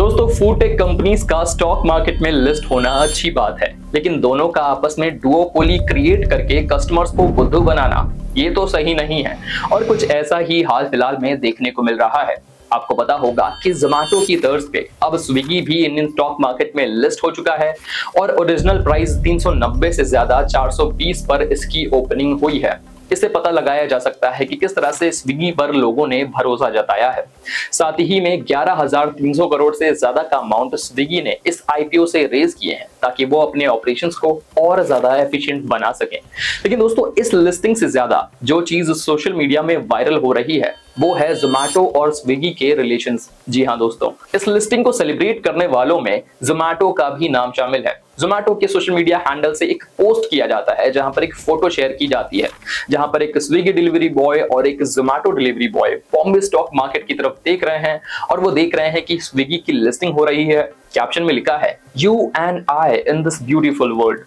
दोस्तों, food tech companies का stock market में लिस्ट होना अच्छी बात है, लेकिन दोनों का आपस में डुओपोली क्रिएट करके कस्टमर्स को बुद्धू बनाना ये तो सही नहीं है। और कुछ ऐसा ही हाल फिलहाल में देखने को मिल रहा है। आपको पता होगा कि जोमैटो की तर्ज पे अब स्विगी भी इंडियन स्टॉक मार्केट में लिस्ट हो चुका है और ओरिजिनल प्राइस 390 से ज्यादा 420 पर इसकी ओपनिंग हुई है। इससे पता लगाया जा सकता है कि किस तरह से स्विगी पर लोगों ने भरोसा जताया है। साथ ही में 11,300 करोड़ से ज्यादा का अमाउंट स्विगी ने इस आईपीओ से रेज किए हैं ताकि वो अपने ऑपरेशंस को और ज्यादा एफिशिएंट बना सकें। लेकिन दोस्तों, इस लिस्टिंग से ज्यादा जो चीज सोशल मीडिया में वायरल हो रही है वो है जोमैटो और स्विगी के रिलेशंस। जी हाँ दोस्तों, इस लिस्टिंग को सेलिब्रेट करने वालों में जोमैटो का भी नाम शामिल है। जोमैटो के सोशल मीडिया हैंडल से एक पोस्ट किया जाता है जहां पर एक फोटो शेयर की जाती है, जहां पर एक स्विगी डिलीवरी बॉय और एक Zomato delivery boy Bombay stock market की तरफ देख रहे हैं और वो देख रहे हैं कि स्विगी की लिस्टिंग हो रही है। कैप्शन में लिखा है you and I in this beautiful world,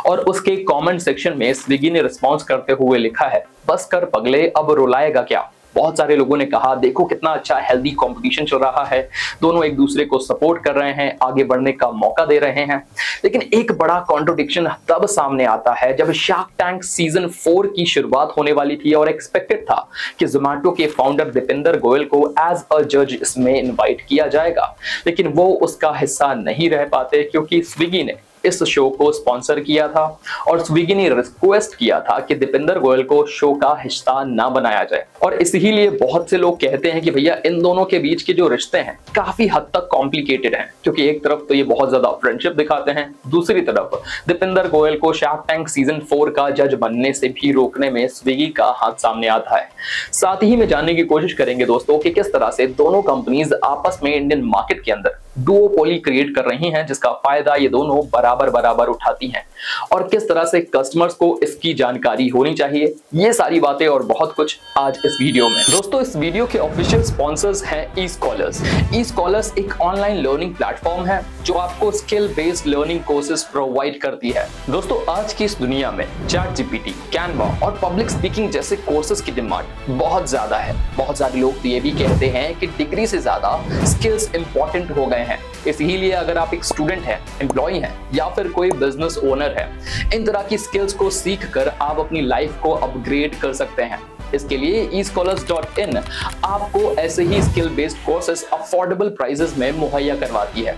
और उसके कमेंट सेक्शन में स्विगी ने रिस्पॉन्स करते हुए लिखा है बस कर पगले, अब रुलाएगा क्या। बहुत सारे लोगों ने कहा देखो कितना अच्छा हेल्दी कंपटीशन चल रहा है, दोनों एक दूसरे को सपोर्ट कर रहे हैं, आगे बढ़ने का मौका दे रहे हैं। लेकिन एक बड़ा कॉन्ट्रडिक्शन तब सामने आता है जब शार्क टैंक सीजन 4 की शुरुआत होने वाली थी और एक्सपेक्टेड था कि जोमैटो के फाउंडर दीपेंद्र गोयल को एज अ जज इसमें इन्वाइट किया जाएगा, लेकिन वो उसका हिस्सा नहीं रह पाते क्योंकि स्विगी ने इस शो को स्पॉन्सर किया था और स्विगी ने रिक्वेस्ट किया था कि दीपेंद्र गोयल को शो का हिस्सा ना बनाया जाए। और इसीलिए बहुत से लोग कहते हैं कि भैया इन दोनों के बीच के जो रिश्ते हैं काफी हद तक कॉम्प्लिकेटेड हैं, क्योंकि एक तरफ तो ये बहुत ज्यादा फ्रेंडशिप दिखाते हैं, दूसरी तरफ दीपेंद्र गोयल को शार्क टैंक सीजन 4 का जज बनने से भी रोकने में स्विगी का हाथ सामने आता है। साथ ही में जानने की कोशिश करेंगे दोस्तों कि किस तरह से दोनों कंपनीज आपस में इंडियन मार्केट के अंदर डुओपोली क्रिएट कर रही हैं, जिसका फायदा ये दोनों बराबर उठाती हैं, और किस तरह से कस्टमर्स को इसकी जानकारी होनी चाहिए। ये सारी बातें और बहुत कुछ आज इस वीडियो में। दोस्तों, इस वीडियो के ऑफिशियल स्पॉन्सर्स हैं ई-स्कॉलर्स। ई-स्कॉलर्स एक ऑनलाइन लर्निंग प्लेटफॉर्म है जो आपको skill based learning courses provide करती है। दोस्तों, आज की इस दुनिया में चैट जीपीटी, कैनवा और पब्लिक स्पीकिंग जैसे कोर्सेज की डिमांड बहुत ज्यादा है। बहुत सारे लोग तो ये भी कहते हैं कि डिग्री से ज्यादा स्किल्स इंपॉर्टेंट हो गए हैं। इसीलिए अगर आप एक स्टूडेंट हैं, एम्प्लॉय हैं या फिर कोई बिजनेस ओनर है, इन तरह की स्किल्स को सीख कर आप अपनी लाइफ को अपग्रेड कर सकते हैं। इसके लिए escholars.in आपको ऐसे ही skill based courses affordable prices में मुहैया करवाती है।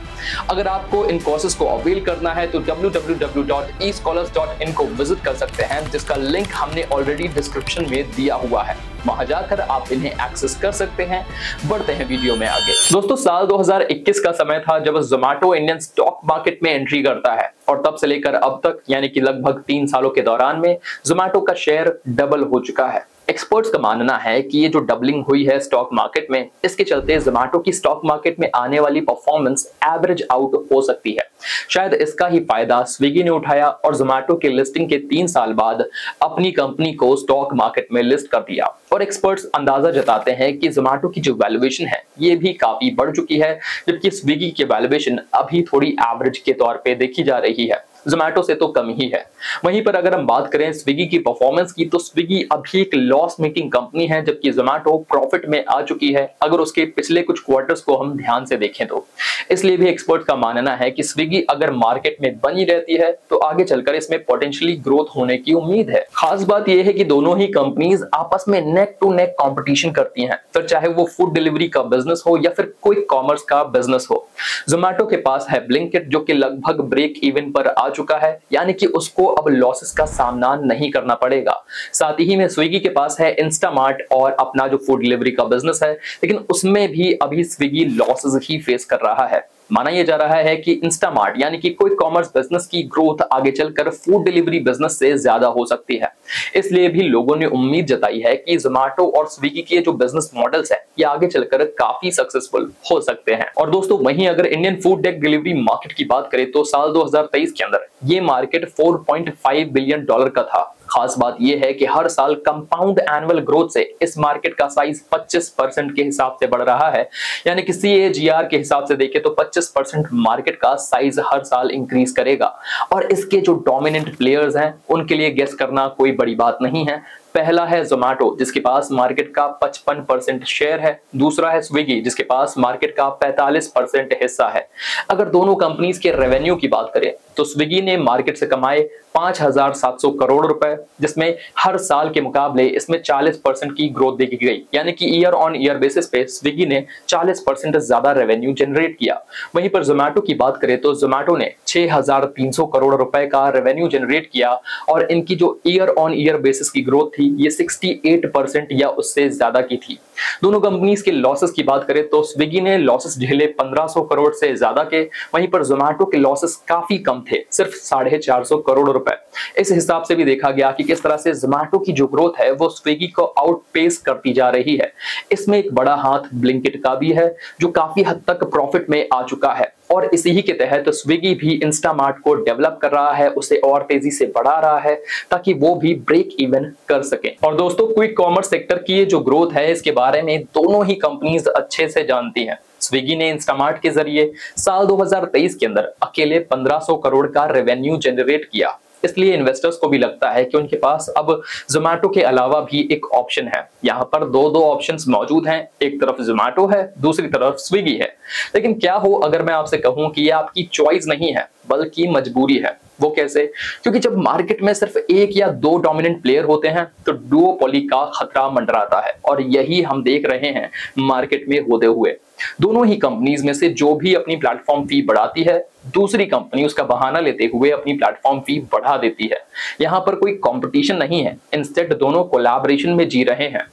अगर आपको इन कोर्सेज को अवेल करना है तो www.escholars.in को विजिट कर सकते हैं, जिसका लिंक हमने ऑलरेडी डिस्क्रिप्शन में दिया हुआ है। वहां जाकर आप इन्हें एक्सेस कर सकते हैं। बढ़ते हैं वीडियो में आगे। दोस्तों, साल 2021 का समय था जब जोमैटो इंडियन स्टॉक मार्केट में एंट्री करता है और तब से लेकर अब तक यानी कि लगभग 3 सालों के दौरान में जोमैटो का शेयर डबल हो चुका है। एक्सपर्ट्स का मानना है कि ये जो डबलिंग हुई है स्टॉक मार्केट में, इसके चलते जोमैटो की स्टॉक मार्केट में आने वाली परफॉर्मेंस एवरेज आउट हो सकती है। शायद इसका ही फायदा स्विगी ने उठाया और जोमैटो के लिस्टिंग के 3 साल बाद अपनी कंपनी को स्टॉक मार्केट में लिस्ट कर दिया। और एक्सपर्ट्स अंदाजा जताते हैं कि जोमैटो की जो वैल्यूएशन है ये भी काफी बढ़ चुकी है, जबकि स्विगी की वैल्यूएशन अभी थोड़ी एवरेज के तौर पे देखी जा रही है, जोमैटो से तो कम ही है। वहीं पर अगर हम बात करें स्विगी की परफॉर्मेंस की, तो स्विगी अभी एक लॉस मेकिंग कंपनी है, जबकि जोमैटो प्रॉफिट में आ चुकी है अगर उसके पिछले कुछ क्वार्टर्स को हम ध्यान से देखें तो। इसलिए भी एक्सपर्ट का मानना है कि स्विगी अगर मार्केट में बनी रहती है तो आगे चलकर इसमें पोटेंशियली ग्रोथ होने की उम्मीद है। खास बात यह है कि दोनों ही कंपनीज आपस में नेक टू नेक कंपटीशन करती हैं, फिर चाहे वो फूड डिलीवरी का बिजनेस हो या फिर कोई कॉमर्स का बिजनेस हो। जोमैटो के पास है ब्लिंकिट जो कि लगभग ब्रेक इवन पर आ चुका है, यानी कि उसको अब लॉसेस का सामना नहीं करना पड़ेगा। साथ ही में स्विगी के पास है इंस्टामार्ट और अपना जो फूड डिलीवरी का बिजनेस है, लेकिन उसमें भी अभी स्विगी लॉसेस ही फेस कर रहा है। माना यह जा रहा है कि इंस्टामार्ट यानी कि कोई कॉमर्स बिजनेस की ग्रोथ आगे चलकर फूड डिलीवरी बिजनेस से ज्यादा हो सकती है। इसलिए भी लोगों ने उम्मीद जताई है कि जोमैटो और स्विगी के जो बिजनेस मॉडल्स हैं ये आगे चलकर काफी सक्सेसफुल हो सकते हैं। और दोस्तों, वहीं अगर Indian food tech delivery market की बात करें तो साल 2023 के अंदर ये मार्केट $4.5 बिलियन का था। खास बात यह है कि हर साल कंपाउंड एनुअल ग्रोथ से इस मार्केट का साइज 25% के हिसाब से बढ़ रहा है, यानी कि CAGR के हिसाब से देखें तो 25% मार्केट का साइज हर साल इंक्रीज करेगा। और इसके जो डोमिनेंट प्लेयर्स हैं उनके लिए गेस करना कोई बड़ी बात नहीं है। पहला है जोमैटो जिसके पास मार्केट का 55% शेयर है, दूसरा है स्विगी जिसके पास मार्केट का 45% हिस्सा है। अगर दोनों कंपनीज के रेवेन्यू की बात करें तो स्विगी ने मार्केट से कमाए 5,700 करोड़ रुपए, जिसमें हर साल के मुकाबले इसमें 40% की ग्रोथ देखी गई, यानी कि ईयर ऑन ईयर बेसिस पे स्विगी ने 40% ज्यादा रेवेन्यू जनरेट किया। वहीं पर जोमैटो की बात करें तो जोमैटो ने 6,300 करोड़ रुपए का रेवेन्यू जनरेट किया और इनकी जो ईयर ऑन ईयर बेसिस की ग्रोथ थी ये 68% या उससे ज्यादा की थी। दोनों कंपनीज के लॉसेस की बात करें तो स्विगी ने लॉसेस झेले 1500 करोड़ से ज्यादा के, वहीं पर जोमैटो के लॉसेस काफी कम थे, सिर्फ 450 करोड़ रुपए। इस हिसाब से भी देखा गया कि किस तरह से जोमैटो की जो ग्रोथ है वो स्विगी को आउटपेस करती जा रही है। इसमें एक बड़ा हाथ ब्लिंकिट का भी है जो काफी हद तक प्रॉफिट में आ चुका है और इसी ही के तहत स्विगी भी इंस्टामार्ट को डेवलप कर रहा है, उसे और तेजी से बढ़ा रहा है ताकि वो भी ब्रेक इवन कर सके। और दोस्तों क्विक कॉमर्स सेक्टर की ये जो ग्रोथ है इसके बारे में दोनों ही कंपनीज अच्छे से जानती हैं। स्विगी ने इंस्टामार्ट के जरिए साल 2023 के अंदर अकेले 1500 करोड़ का रेवेन्यू जनरेट किया, इसलिए इन्वेस्टर्स को भी लगता है कि उनके पास अब जोमैटो के अलावा भी एक ऑप्शन है। यहाँ पर दो ऑप्शंस मौजूद हैं, एक तरफ जोमैटो है, दूसरी तरफ स्विगी है। लेकिन क्या हो अगर मैं आपसे कहूं कि ये आपकी चॉइस नहीं है बल्कि मजबूरी है। वो कैसे? क्योंकि जब मार्केट में सिर्फ एक या दो डोमिनेंट प्लेयर होते हैं तो डुओपोली का खतरा मंडराता है और यही हम देख रहे हैं मार्केट में होते हुए। दोनों ही कंपनीज में से जो भी अपनी प्लेटफॉर्म फी बढ़ाती है, दूसरी कंपनी उसका बहाना लेते हुए अपनी प्लेटफॉर्म फी बढ़ा देती है। यहाँ पर कोई कंपटीशन नहीं है, इंस्टेड दोनों कोलैबोरेशन में जी रहे हैं।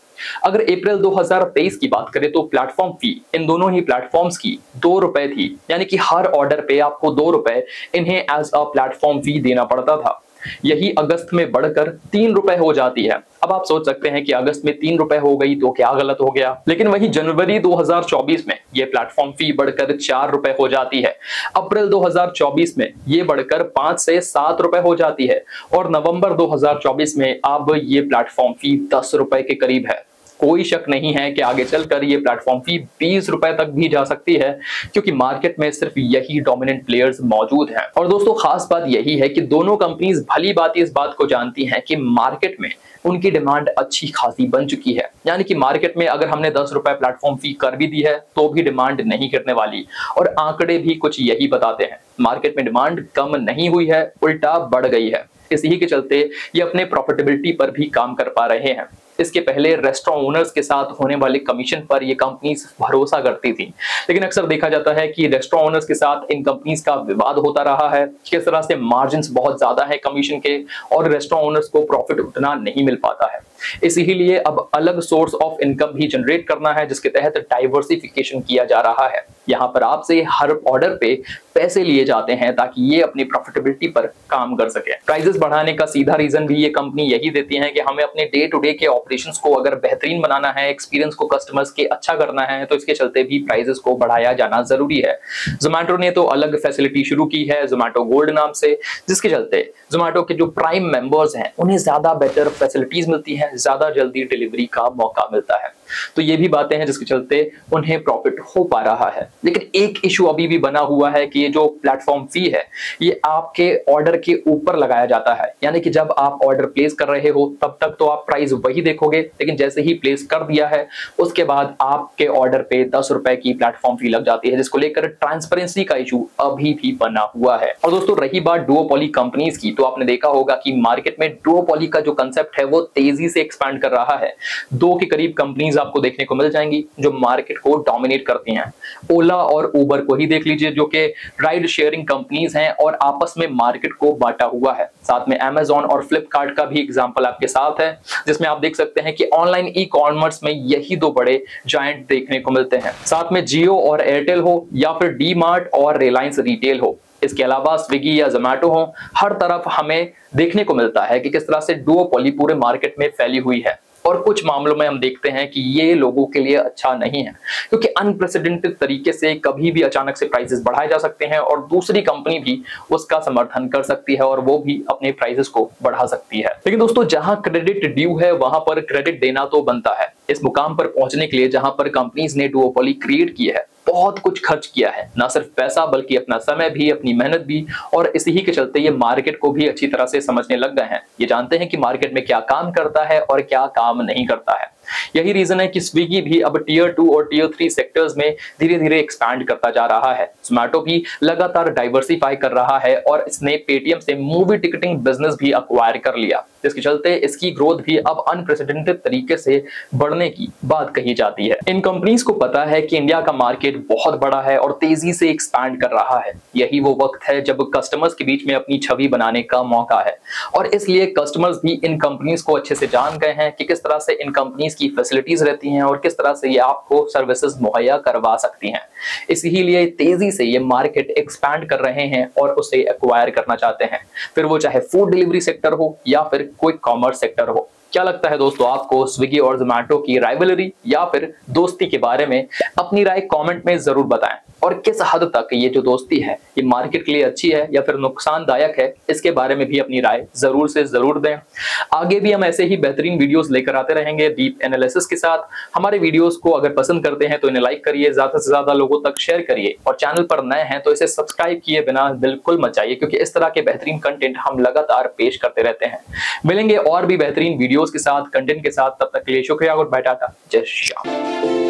अगर अप्रैल 2023 की बात करें तो प्लेटफॉर्म फी इन दोनों ही प्लेटफॉर्म्स की 2 रुपए थी, यानी कि हर ऑर्डर पे आपको 2 रुपए इन्हें एज अ प्लेटफॉर्म फी देना पड़ता था। यही अगस्त में बढ़कर 3 रुपए हो जाती है। अब आप सोच सकते हैं कि अगस्त में 3 रुपए हो गई तो क्या गलत हो गया, लेकिन वही जनवरी 2024 में ये प्लेटफॉर्म फी बढ़कर 4 रुपए हो जाती है। अप्रैल 2024 में ये बढ़कर 5 से 7 रुपए हो जाती है और नवंबर 2024 में अब ये प्लेटफॉर्म फी 10 रुपए के करीब है। कोई शक नहीं है कि आगे चलकर ये प्लेटफॉर्म फी 20 रुपए तक भी जा सकती है, क्योंकि मार्केट में सिर्फ यही डोमिनेंट प्लेयर्स मौजूद हैं। और दोस्तों खास बात यही है कि दोनों कंपनीज भली बात इस बात को जानती हैं कि मार्केट में उनकी डिमांड अच्छी खासी बन चुकी है, यानी कि मार्केट में अगर हमने 10 रुपए प्लेटफॉर्म फी कर भी दी है तो भी डिमांड नहीं गिरने वाली। और आंकड़े भी कुछ यही बताते हैं, मार्केट में डिमांड कम नहीं हुई है, उल्टा बढ़ गई है। इसी के चलते ये अपने प्रॉफिटेबिलिटी पर भी काम कर पा रहे हैं। इसके पहले रेस्टोरेंट ओनर्स के साथ होने वाले कमीशन पर ये कंपनीज भरोसा करती थी, लेकिन अक्सर देखा जाता है कि रेस्टोरेंट ओनर्स के साथ इन कंपनीज का विवाद होता रहा है। किस तरह से मार्जिन्स बहुत ज्यादा है कमीशन के और रेस्टोरेंट ओनर्स को प्रॉफिट उतना नहीं मिल पाता है। इसीलिए अब अलग सोर्स ऑफ इनकम भी जनरेट करना है, जिसके तहत डाइवर्सिफिकेशन किया जा रहा है। यहाँ पर आपसे हर ऑर्डर पे पैसे लिए जाते हैं ताकि ये अपनी प्रॉफिटेबिलिटी पर काम कर सके। प्राइसेस बढ़ाने का सीधा रीजन भी ये कंपनी यही देती है कि हमें अपने डे टू डे के ऑपरेशंस को अगर बेहतरीन बनाना है, एक्सपीरियंस को कस्टमर्स के अच्छा करना है, तो इसके चलते भी प्राइसेस को बढ़ाया जाना जरूरी है। जोमैटो ने तो अलग फैसिलिटी शुरू की है जोमैटो गोल्ड नाम से, जिसके चलते जोमैटो के जो प्राइम मेंबर्स हैं उन्हें ज्यादा बेटर फैसिलिटीज मिलती है, ज्यादा जल्दी डिलीवरी का मौका मिलता है। तो ये भी बातें हैं जिसके चलते उन्हें प्रॉफिट हो पा रहा है। लेकिन एक इशू अभी भी बना हुआ है कि ये जो प्लेटफॉर्म फी है ये आपके ऑर्डर के ऊपर लगाया जाता है, यानी कि जब आप ऑर्डर प्लेस कर रहे हो तब तक तो आप प्राइस वही देखोगे, लेकिन जैसे ही प्लेस कर दिया है उसके बाद आपके ऑर्डर पे 10 रुपए की प्लेटफॉर्म फी लग जाती है, जिसको लेकर ट्रांसपेरेंसी का इशू अभी भी बना हुआ है। और दोस्तों रही बात डुओपोली कंपनीज की, तो आपने देखा होगा कि मार्केट में डुओपोली का जो कंसेप्ट है वो तेजी से एक्सपैंड कर रहा है। 2 के करीब कंपनीज आपको देखने को मिल जाएंगी जो मार्केट को डोमिनेट करती हैं। ओला और उबर को ही देख लीजिए, जो कि राइड शेयरिंग कंपनीज हैं और आपस में मार्केट को बांटा हुआ है। साथ में अमेज़न और फ्लिपकार्ट का भी एग्जांपल आपके साथ है, जिसमें आप देख सकते हैं कि ऑनलाइन ई कॉमर्स में यही 2 बड़े जायंट देखने को मिलते हैं। साथ में जियो और एयरटेल हो या फिर डी मार्ट और रिलायंस रिटेल हो, इसके अलावा स्विगी या जोमैटो हो, हर तरफ हमें देखने को मिलता है कि किस तरह से डुओपोली पूरे मार्केट में फैली हुई है। और कुछ मामलों में हम देखते हैं कि ये लोगों के लिए अच्छा नहीं है, क्योंकि अनप्रेसिडेंटेड तरीके से कभी भी अचानक से प्राइसेस बढ़ाए जा सकते हैं और दूसरी कंपनी भी उसका समर्थन कर सकती है और वो भी अपने प्राइसेस को बढ़ा सकती है। लेकिन दोस्तों जहां क्रेडिट ड्यू है वहां पर क्रेडिट देना तो बनता है। इस मुकाम पर पहुंचने के लिए जहां पर कंपनीज ने डुओपोली क्रिएट की है बहुत कुछ खर्च किया है, ना सिर्फ पैसा बल्कि अपना समय भी, अपनी मेहनत भी, और इसी के चलते ये मार्केट को भी अच्छी तरह से समझने लग गए हैं। ये जानते हैं कि मार्केट में क्या काम करता है और क्या काम नहीं करता है। यही रीजन है कि स्विगी भी अब टियर 2 और टियर 3 सेक्टर्स में धीरे धीरे एक्सपैंड करता जा रहा है। जोमैटो भी लगातार डाइवर्सिफाई कर रहा है और इसने पेटीएम से मूवी टिकटिंग बिजनेस भी अक्वायर कर लिया, जिसके चलते इसकी ग्रोथ भी अब अनप्रेसिडेंटेड तरीके से बढ़ने की बात कही जाती है। इन कंपनीज को पता है कि इंडिया का मार्केट बहुत बड़ा है और तेजी से एक्सपैंड कर रहा है। यही वो वक्त है जब कस्टमर्स के बीच में अपनी छवि बनाने का मौका है, और इसलिए कस्टमर्स भी इन कंपनीज को अच्छे से जान गए हैं कि किस तरह से इन कंपनीज की फैसिलिटीज रहती हैं और किस तरह से ये आपको सर्विसेज मुहैया करवा सकती हैं। इसीलिए तेजी से ये मार्केट एक्सपैंड कर रहे हैं और उसे एक्वायर करना चाहते हैं, फिर वो चाहे फूड डिलीवरी सेक्टर हो या फिर कोई कॉमर्स सेक्टर हो। क्या लगता है दोस्तों आपको स्विगी और जोमैटो की राइवलरी या फिर दोस्ती के बारे में? अपनी राय कमेंट में जरूर बताएं, और किस हद तक ये जो दोस्ती है ये मार्केट के लिए अच्छी है या फिर नुकसानदायक है, इसके बारे में भी अपनी राय जरूर से जरूर दें। आगे भी हम ऐसे ही बेहतरीन वीडियोस लेकर आते रहेंगे डीप एनालिसिस के साथ। हमारे वीडियोस को अगर पसंद करते हैं तो इन्हें लाइक करिए, ज्यादा से ज्यादा लोगों तक शेयर करिए, और चैनल पर नए हैं तो इसे सब्सक्राइब किए बिना बिल्कुल मत जाइए, क्योंकि इस तरह के बेहतरीन कंटेंट हम लगातार पेश करते रहते हैं। मिलेंगे और भी बेहतरीन वीडियोस के साथ, कंटेंट के साथ। तब तक के लिए शुक्रिया और बाय टाटा, जय श्री राम।